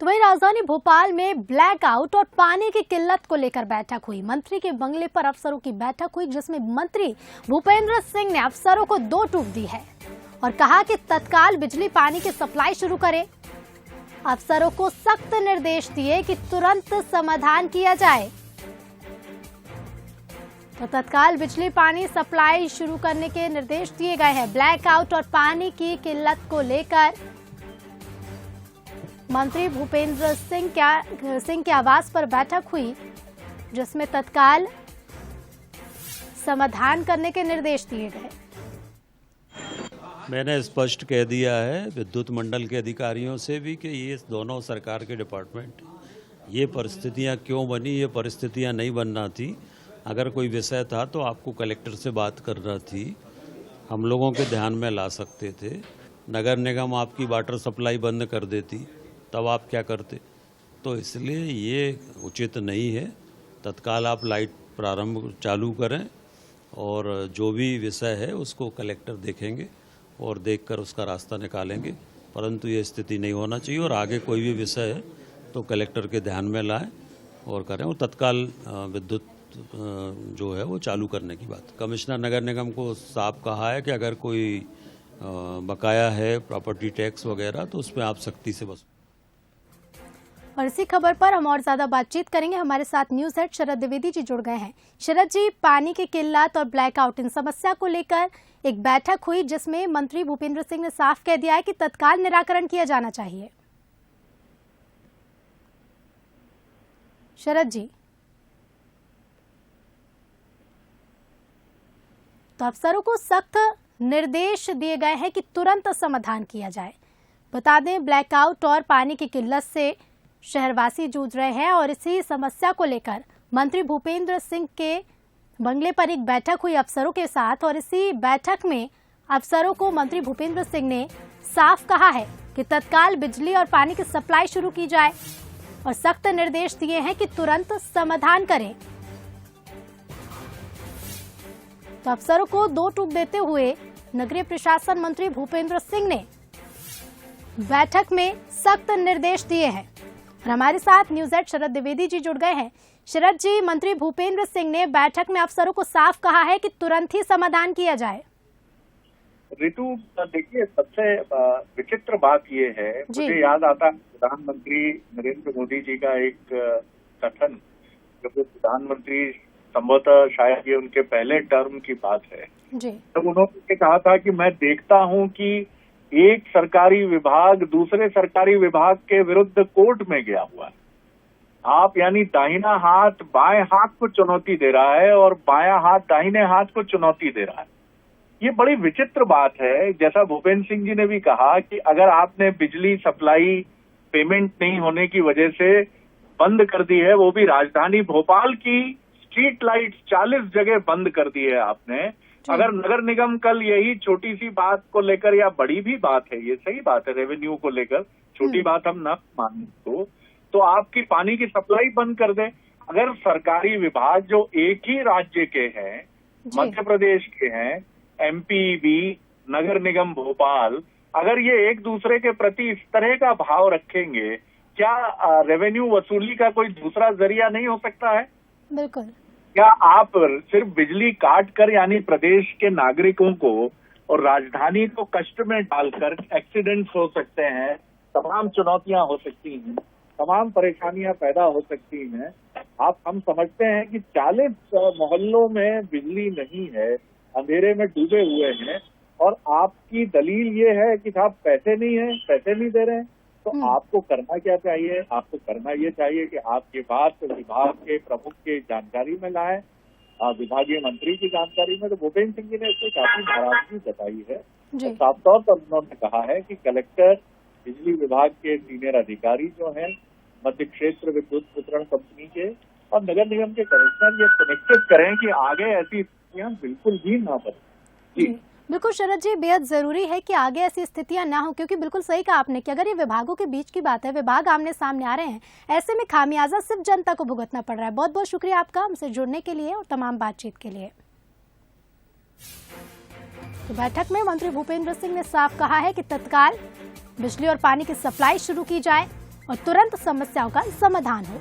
तो वहीं राजधानी भोपाल में ब्लैकआउट और पानी की किल्लत को लेकर बैठक हुई। मंत्री के बंगले पर अफसरों की बैठक हुई, जिसमें मंत्री भूपेंद्र सिंह ने अफसरों को दो टूक दी है और कहा कि तत्काल बिजली पानी की सप्लाई शुरू करें। अफसरों को सख्त निर्देश दिए कि तुरंत समाधान किया जाए। तो तत्काल बिजली पानी सप्लाई शुरू करने के निर्देश दिए गए हैं। ब्लैकआउट और पानी की किल्लत को लेकर मंत्री भूपेंद्र सिंह के आवास पर बैठक हुई, जिसमें तत्काल समाधान करने के निर्देश दिए गए। मैंने स्पष्ट कह दिया है विद्युत मंडल के अधिकारियों से भी कि ये दोनों सरकार के डिपार्टमेंट, ये परिस्थितियां क्यों बनी, ये परिस्थितियां नहीं बनना थी। अगर कोई विषय था तो आपको कलेक्टर से बात करना थी, हम लोगों के ध्यान में ला सकते थे। नगर निगम आपकी वाटर सप्लाई बंद कर देती, तब आप क्या करते? तो इसलिए ये उचित नहीं है। तत्काल आप लाइट प्रारंभ चालू करें और जो भी विषय है उसको कलेक्टर देखेंगे और देखकर उसका रास्ता निकालेंगे, परंतु ये स्थिति नहीं होना चाहिए। और आगे कोई भी विषय है तो कलेक्टर के ध्यान में लाएं और करें और तत्काल विद्युत जो है वो चालू करने की बात। कमिश्नर नगर निगम को साफ कहा है कि अगर कोई बकाया है प्रॉपर्टी टैक्स वगैरह तो उसमें आप सख्ती से बस। और इसी खबर पर हम और ज्यादा बातचीत करेंगे। हमारे साथ न्यूज हेड शरद द्विवेदी जी जुड़ गए हैं। शरद जी, पानी की किल्लत और ब्लैकआउट इन समस्या को लेकर एक बैठक हुई, जिसमें मंत्री भूपेंद्र सिंह ने साफ कह दिया है कि तत्काल निराकरण किया जाना चाहिए। शरद जी, तो अफसरों को सख्त निर्देश दिए गए हैं कि तुरंत समाधान किया जाए। बता दें, ब्लैकआउट और पानी की किल्लत से शहरवासी जूझ रहे हैं और इसी समस्या को लेकर मंत्री भूपेंद्र सिंह के बंगले पर एक बैठक हुई अफसरों के साथ। और इसी बैठक में अफसरों को मंत्री भूपेंद्र सिंह ने साफ कहा है कि तत्काल बिजली और पानी की सप्लाई शुरू की जाए और सख्त निर्देश दिए हैं कि तुरंत समाधान करें। तो अफसरों को दो टूक देते हुए नगरीय प्रशासन मंत्री भूपेंद्र सिंह ने बैठक में सख्त निर्देश दिए हैं। और हमारे साथ न्यूज एड शरद द्विवेदी जी जुड़ गए हैं। शरद जी, मंत्री भूपेंद्र सिंह ने बैठक में अफसरों को साफ कहा है कि तुरंत ही समाधान किया जाए। ऋतु, देखिए सबसे विचित्र बात ये है, मुझे याद आता है प्रधानमंत्री नरेंद्र मोदी जी का एक कथन, जब वो प्रधानमंत्री संभवतः शायद ये उनके पहले टर्म की बात है, तब उन्होंने कहा था कि मैं देखता हूं कि एक सरकारी विभाग दूसरे सरकारी विभाग के विरुद्ध कोर्ट में गया हुआ है। आप यानी दाहिना हाथ बाएं हाथ को चुनौती दे रहा है और बायां हाथ दाहिने हाथ को चुनौती दे रहा है। ये बड़ी विचित्र बात है। जैसा भूपेंद्र सिंह जी ने भी कहा कि अगर आपने बिजली सप्लाई पेमेंट नहीं होने की वजह से बंद कर दी है, वो भी राजधानी भोपाल की स्ट्रीट लाइट्स 40 जगह बंद कर दी है आपने। अगर नगर निगम कल यही छोटी सी बात को लेकर, या बड़ी भी बात है, ये सही बात है, रेवेन्यू को लेकर छोटी बात हम न माने तो आपकी पानी की सप्लाई बंद कर दे। अगर सरकारी विभाग जो एक ही राज्य के हैं, मध्य प्रदेश के हैं, एमपी भी, नगर निगम भोपाल, अगर ये एक दूसरे के प्रति इस तरह का भाव रखेंगे, क्या रेवेन्यू वसूली का कोई दूसरा जरिया नहीं हो सकता है? बिल्कुल। क्या आप सिर्फ बिजली काट कर, यानी प्रदेश के नागरिकों को और राजधानी को कष्ट में डालकर एक्सीडेंट्स हो सकते हैं, तमाम चुनौतियां हो सकती हैं, तमाम परेशानियां पैदा हो सकती हैं। हम समझते हैं कि 40 मोहल्लों में बिजली नहीं है, अंधेरे में डूबे हुए हैं, और आपकी दलील ये है कि साहब पैसे नहीं है, पैसे नहीं दे रहे हैं। तो आपको करना क्या चाहिए? आपको करना ये चाहिए कि आपके बात विभाग के प्रमुख के जानकारी में लाएं, विभागीय मंत्री की जानकारी में। तो भूपेंद्र सिंह जी ने इससे काफी नाराजगी जताई है। साफ तौर पर उन्होंने कहा है कि कलेक्टर, बिजली विभाग के सीनियर अधिकारी जो हैं, मध्य क्षेत्र विद्युत वितरण कंपनी के और नगर निगम के कमिश्नर ये सुनिश्चित करें कि आगे ऐसी स्थितियां बिल्कुल भी ना बने। जी बिल्कुल शरद जी, बेहद जरूरी है कि आगे ऐसी स्थितियां ना हो, क्योंकि बिल्कुल सही कहा आपने कि अगर ये विभागों के बीच की बात है, विभाग आमने सामने आ रहे हैं, ऐसे में खामियाजा सिर्फ जनता को भुगतना पड़ रहा है। बहुत बहुत शुक्रिया आपका हमसे जुड़ने के लिए और तमाम बातचीत के लिए। तो बैठक में मंत्री भूपेंद्र सिंह ने साफ कहा है कि तत्काल बिजली और पानी की सप्लाई शुरू की जाए और तुरंत समस्याओं का समाधान हो।